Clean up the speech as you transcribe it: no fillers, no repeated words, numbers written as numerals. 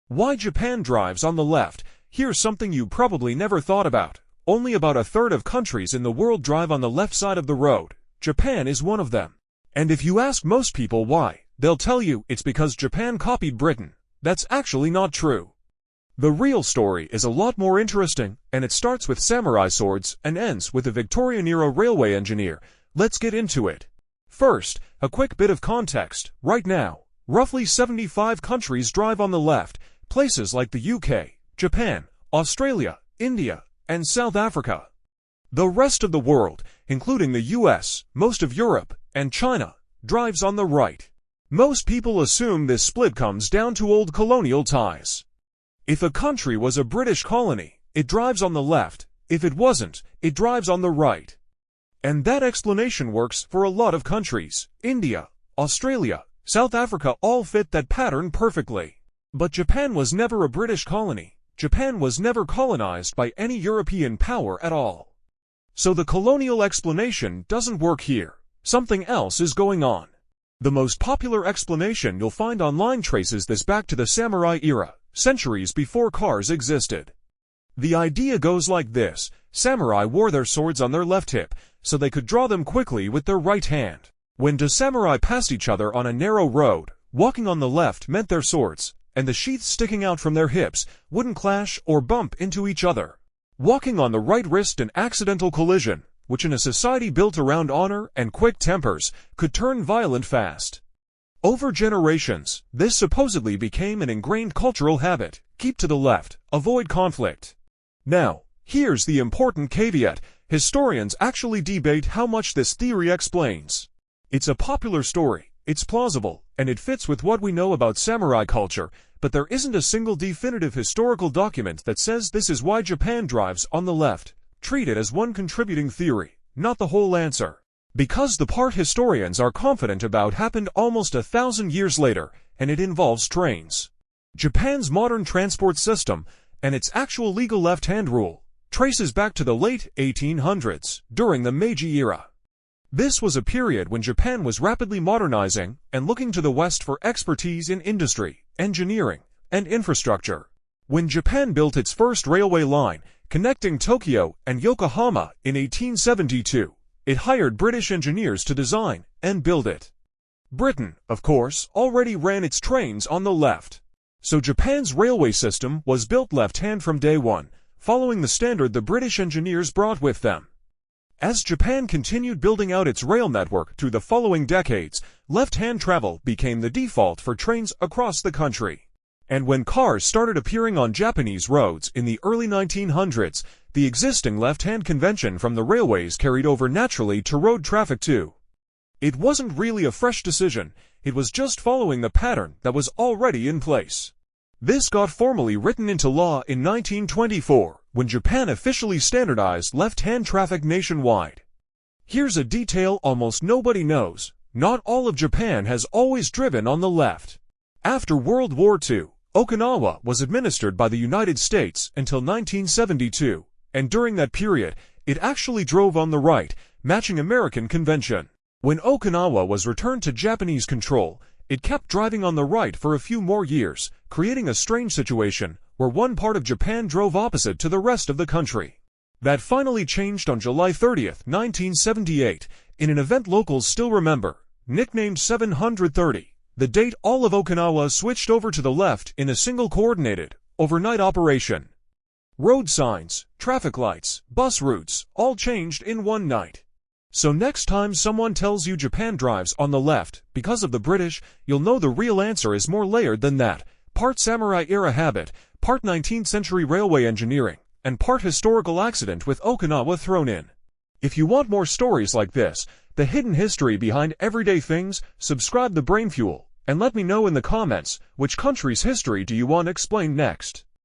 Why Japan drives on the left? Here's something you probably never thought about. Only about a third of countries in the world drive on the left side of the road. Japan is one of them. And if you ask most people why, they'll tell you it's because Japan copied Britain. That's actually not true. The real story is a lot more interesting, and it starts with samurai swords and ends with a Victorian-era railway engineer. Let's get into it. First, a quick bit of context. Right now, roughly 75 countries drive on the left, places like the UK, Japan, Australia, India, and South Africa. The rest of the world, including the US, most of Europe, and China, drives on the right. Most people assume this split comes down to old colonial ties. If a country was a British colony, it drives on the left. If it wasn't, it drives on the right. And that explanation works for a lot of countries. India, Australia, South Africa all fit that pattern perfectly. But Japan was never a British colony. Japan was never colonized by any European power at all. So the colonial explanation doesn't work here. Something else is going on. The most popular explanation you'll find online traces this back to the samurai era, centuries before cars existed. The idea goes like this: samurai wore their swords on their left hip, so they could draw them quickly with their right hand. When two samurai passed each other on a narrow road, walking on the left meant their swords, and the sheaths sticking out from their hips, wouldn't clash or bump into each other. Walking on the right risked an accidental collision, which in a society built around honor and quick tempers, could turn violent fast. Over generations, this supposedly became an ingrained cultural habit: keep to the left, avoid conflict. Now, here's the important caveat: historians actually debate how much this theory explains. It's a popular story, it's plausible, and it fits with what we know about samurai culture, but there isn't a single definitive historical document that says this is why Japan drives on the left. Treat it as one contributing theory, not the whole answer. Because the part historians are confident about happened almost 1,000 years later, and it involves trains. Japan's modern transport system, and its actual legal left-hand rule, traces back to the late 1800s, during the Meiji era. This was a period when Japan was rapidly modernizing and looking to the West for expertise in industry, engineering, and infrastructure. When Japan built its first railway line, connecting Tokyo and Yokohama in 1872, it hired British engineers to design and build it. Britain, of course, already ran its trains on the left. So Japan's railway system was built left-hand from day one, following the standard the British engineers brought with them. As Japan continued building out its rail network through the following decades, left-hand travel became the default for trains across the country. And when cars started appearing on Japanese roads in the early 1900s, the existing left-hand convention from the railways carried over naturally to road traffic too. It wasn't really a fresh decision, it was just following the pattern that was already in place. This got formally written into law in 1924, when Japan officially standardized left-hand traffic nationwide. Here's a detail almost nobody knows: not all of Japan has always driven on the left. After World War II, Okinawa was administered by the United States until 1972, and during that period, it actually drove on the right, matching American convention. When Okinawa was returned to Japanese control, it kept driving on the right for a few more years, creating a strange situation where one part of Japan drove opposite to the rest of the country. That finally changed on July 30, 1978, in an event locals still remember, nicknamed 730. The date all of Okinawa switched over to the left in a single coordinated, overnight operation. Road signs, traffic lights, bus routes, all changed in one night. So next time someone tells you Japan drives on the left because of the British, you'll know the real answer is more layered than that: part samurai-era habit, part 19th century railway engineering, and part historical accident with Okinawa thrown in. If you want more stories like this, the hidden history behind everyday things, subscribe to Brain Fuel, and let me know in the comments, which country's history do you want explained next?